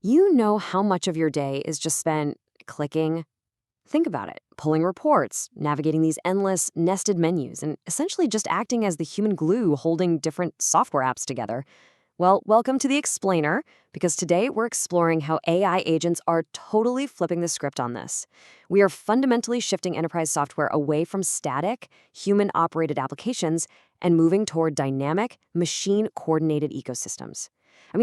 You know how much of your day is just spent clicking? Think about it. Pulling reports, navigating these endless, nested menus, and essentially just acting as the human glue holding different software apps together. Well, welcome to The Explainer, because today we're exploring how AI agents are totally flipping the script on this. We are fundamentally shifting enterprise software away from static, human-operated applications and moving toward dynamic, machine-coordinated ecosystems.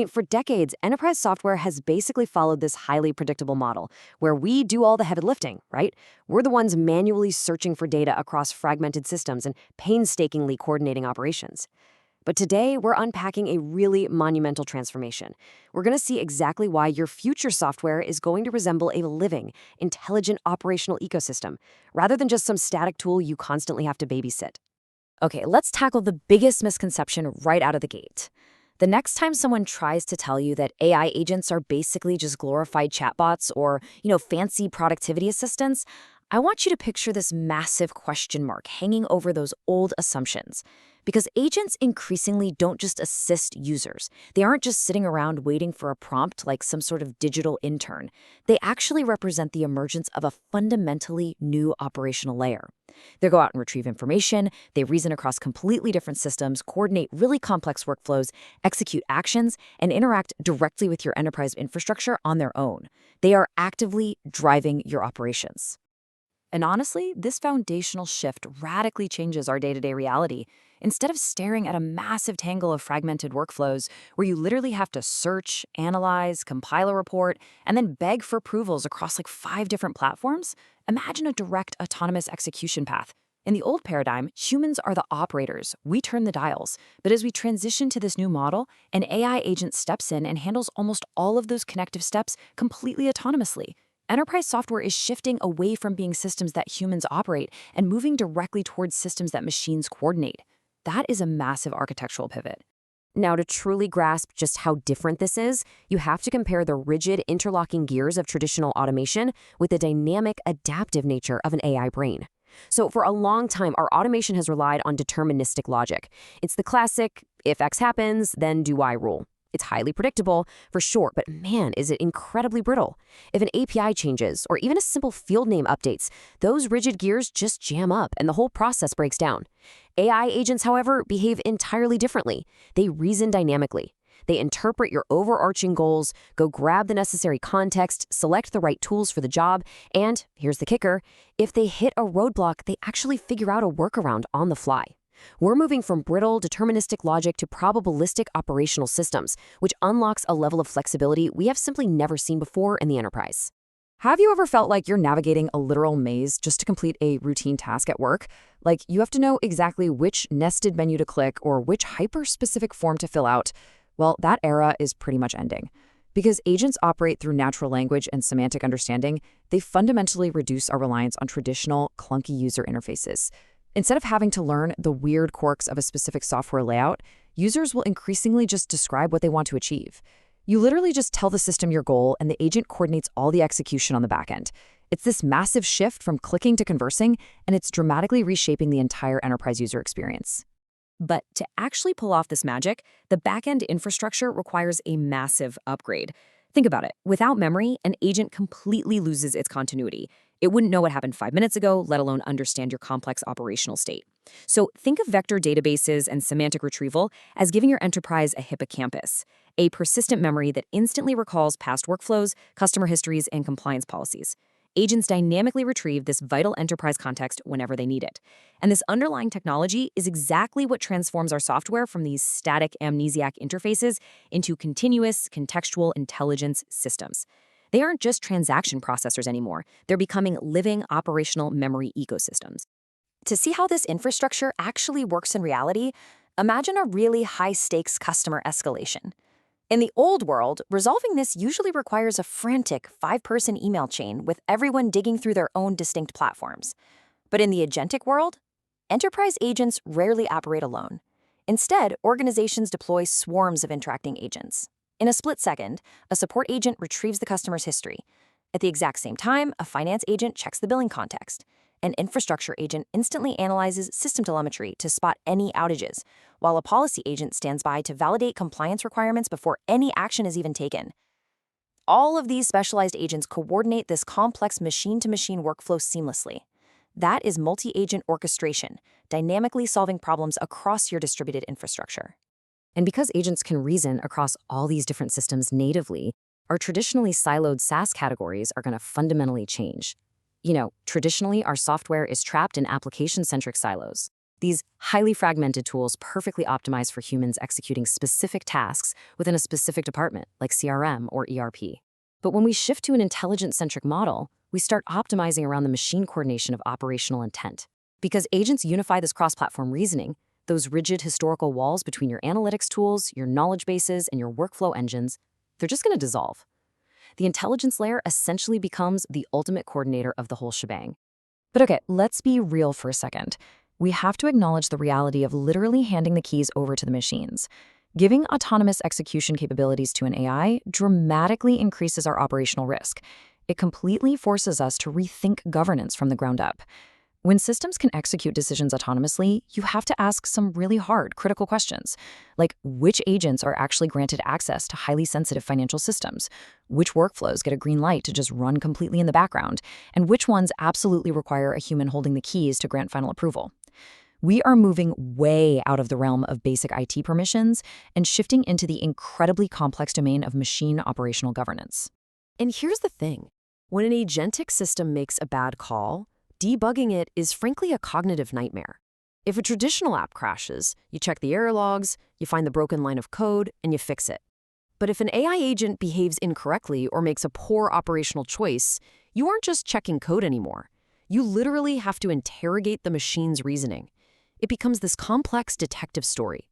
For decades, enterprise software has basically followed this highly predictable model where we do all the heavy lifting, right? We're the ones manually searching for data across fragmented systems and painstakingly coordinating operations. But today, we're unpacking a really monumental transformation. We're going to see exactly why your future software is going to resemble a living, intelligent operational ecosystem, rather than just some static tool you constantly have to babysit. Okay, let's tackle the biggest misconception right out of the gate. The next time someone tries to tell you that AI agents are basically just glorified chatbots or, fancy productivity assistants, I want you to picture this massive question mark hanging over those old assumptions. Because agents increasingly don't just assist users. They aren't just sitting around waiting for a prompt like some sort of digital intern. They actually represent the emergence of a fundamentally new operational layer. They go out and retrieve information, they reason across completely different systems, coordinate really complex workflows, execute actions, and interact directly with your enterprise infrastructure on their own. They are actively driving your operations. And honestly, this foundational shift radically changes our day-to-day reality. Instead of staring at a massive tangle of fragmented workflows where you literally have to search, analyze, compile a report, and then beg for approvals across like 5 different platforms, imagine a direct autonomous execution path. In the old paradigm, humans are the operators. We turn the dials. But as we transition to this new model, an AI agent steps in and handles almost all of those connective steps completely autonomously. Enterprise software is shifting away from being systems that humans operate and moving directly towards systems that machines coordinate. That is a massive architectural pivot. Now, to truly grasp just how different this is, you have to compare the rigid, interlocking gears of traditional automation with the dynamic, adaptive nature of an AI brain. So for a long time, our automation has relied on deterministic logic. It's the classic, if X happens, then do Y rule. It's highly predictable, for sure, but man, is it incredibly brittle. If an API changes, or even a simple field name updates, those rigid gears just jam up and the whole process breaks down. AI agents, however, behave entirely differently. They reason dynamically. They interpret your overarching goals, go grab the necessary context, select the right tools for the job, and, here's the kicker, if they hit a roadblock, they actually figure out a workaround on the fly. We're moving from brittle, deterministic logic to probabilistic operational systems, which unlocks a level of flexibility we have simply never seen before in the enterprise. Have you ever felt like you're navigating a literal maze just to complete a routine task at work? Like you have to know exactly which nested menu to click or which hyper-specific form to fill out? Well, that era is pretty much ending. Because agents operate through natural language and semantic understanding, they fundamentally reduce our reliance on traditional, clunky user interfaces. Instead of having to learn the weird quirks of a specific software layout, users will increasingly just describe what they want to achieve. You literally just tell the system your goal, and the agent coordinates all the execution on the back end. It's this massive shift from clicking to conversing, and it's dramatically reshaping the entire enterprise user experience. But to actually pull off this magic, the back-end infrastructure requires a massive upgrade. Think about it. Without memory, an agent completely loses its continuity. It wouldn't know what happened 5 minutes ago, let alone understand your complex operational state. So think of vector databases and semantic retrieval as giving your enterprise a hippocampus, a persistent memory that instantly recalls past workflows, customer histories, and compliance policies. Agents dynamically retrieve this vital enterprise context whenever they need it. And this underlying technology is exactly what transforms our software from these static amnesiac interfaces into continuous, contextual intelligence systems. They aren't just transaction processors anymore. They're becoming living operational memory ecosystems. To see how this infrastructure actually works in reality, imagine a really high-stakes customer escalation. In the old world, resolving this usually requires a frantic 5-person email chain with everyone digging through their own distinct platforms. But in the agentic world, enterprise agents rarely operate alone. Instead, organizations deploy swarms of interacting agents. In a split second, a support agent retrieves the customer's history. At the exact same time, a finance agent checks the billing context. An infrastructure agent instantly analyzes system telemetry to spot any outages, while a policy agent stands by to validate compliance requirements before any action is even taken. all of these specialized agents coordinate this complex machine-to-machine workflow seamlessly. That is multi-agent orchestration, dynamically solving problems across your distributed infrastructure. And because agents can reason across all these different systems natively, our traditionally siloed SaaS categories are going to fundamentally change. Traditionally, our software is trapped in application-centric silos. These highly fragmented tools perfectly optimize for humans executing specific tasks within a specific department, like CRM or ERP. But when we shift to an intelligence-centric model, we start optimizing around the machine coordination of operational intent. Because agents unify this cross-platform reasoning, those rigid historical walls between your analytics tools, your knowledge bases, and your workflow engines, they're just going to dissolve. The intelligence layer essentially becomes the ultimate coordinator of the whole shebang. But okay, let's be real for a second. We have to acknowledge the reality of literally handing the keys over to the machines. Giving autonomous execution capabilities to an AI dramatically increases our operational risk. It completely forces us to rethink governance from the ground up. When systems can execute decisions autonomously, you have to ask some really hard, critical questions, like which agents are actually granted access to highly sensitive financial systems, which workflows get a green light to just run completely in the background, and which ones absolutely require a human holding the keys to grant final approval. We are moving way out of the realm of basic IT permissions and shifting into the incredibly complex domain of machine operational governance. And here's the thing. When an agentic system makes a bad call, debugging it is frankly a cognitive nightmare. If a traditional app crashes, you check the error logs, you find the broken line of code, and you fix it. But if an AI agent behaves incorrectly or makes a poor operational choice, you aren't just checking code anymore. You literally have to interrogate the machine's reasoning. It becomes this complex detective story.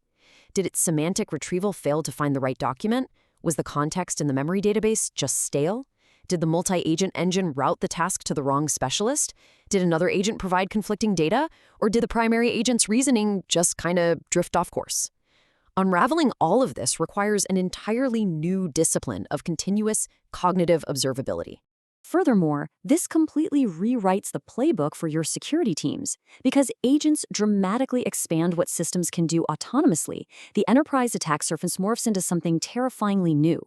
Did its semantic retrieval fail to find the right document? Was the context in the memory database just stale? Did the multi-agent engine route the task to the wrong specialist? Did another agent provide conflicting data? Or did the primary agent's reasoning just kind of drift off course? Unraveling all of this requires an entirely new discipline of continuous cognitive observability. Furthermore, this completely rewrites the playbook for your security teams. Because agents dramatically expand what systems can do autonomously, the enterprise attack surface morphs into something terrifyingly new.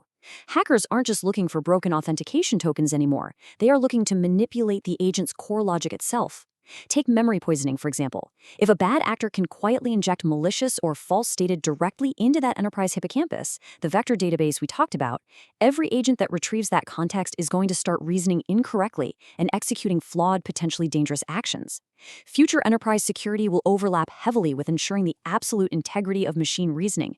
Hackers aren't just looking for broken authentication tokens anymore. They are looking to manipulate the agent's core logic itself. Take memory poisoning, for example. If a bad actor can quietly inject malicious or false data directly into that enterprise hippocampus, the vector database we talked about, every agent that retrieves that context is going to start reasoning incorrectly and executing flawed, potentially dangerous actions. Future enterprise security will overlap heavily with ensuring the absolute integrity of machine reasoning.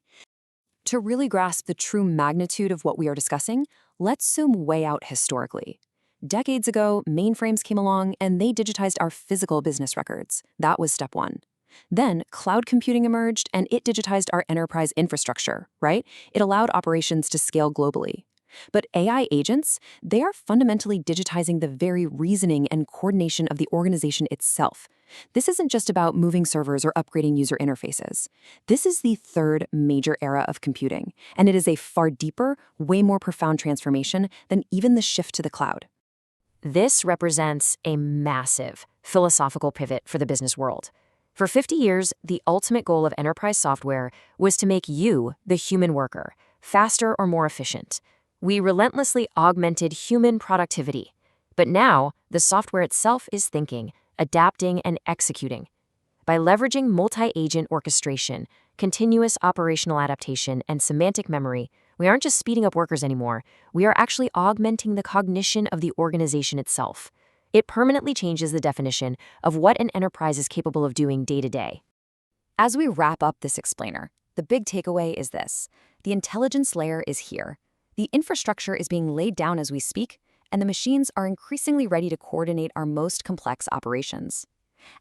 To really grasp the true magnitude of what we are discussing, let's zoom way out historically. Decades ago, mainframes came along and they digitized our physical business records. That was step one. Then, cloud computing emerged and it digitized our enterprise infrastructure, right? It allowed operations to scale globally. But AI agents, they are fundamentally digitizing the very reasoning and coordination of the organization itself. This isn't just about moving servers or upgrading user interfaces. This is the third major era of computing, and it is a far deeper, way more profound transformation than even the shift to the cloud. This represents a massive philosophical pivot for the business world. For 50 years, the ultimate goal of enterprise software was to make you, the human worker, faster or more efficient. We relentlessly augmented human productivity. But now, the software itself is thinking, adapting, and executing. By leveraging multi-agent orchestration, continuous operational adaptation, and semantic memory, we aren't just speeding up workers anymore, we are actually augmenting the cognition of the organization itself. It permanently changes the definition of what an enterprise is capable of doing day to day. As we wrap up this explainer, the big takeaway is this. The intelligence layer is here. The infrastructure is being laid down as we speak, and the machines are increasingly ready to coordinate our most complex operations.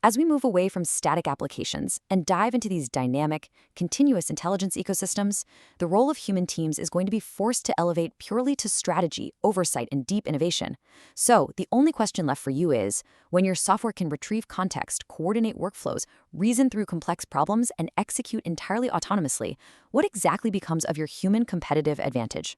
As we move away from static applications and dive into these dynamic, continuous intelligence ecosystems, the role of human teams is going to be forced to elevate purely to strategy, oversight, and deep innovation. So, the only question left for you is, when your software can retrieve context, coordinate workflows, reason through complex problems, and execute entirely autonomously, what exactly becomes of your human competitive advantage?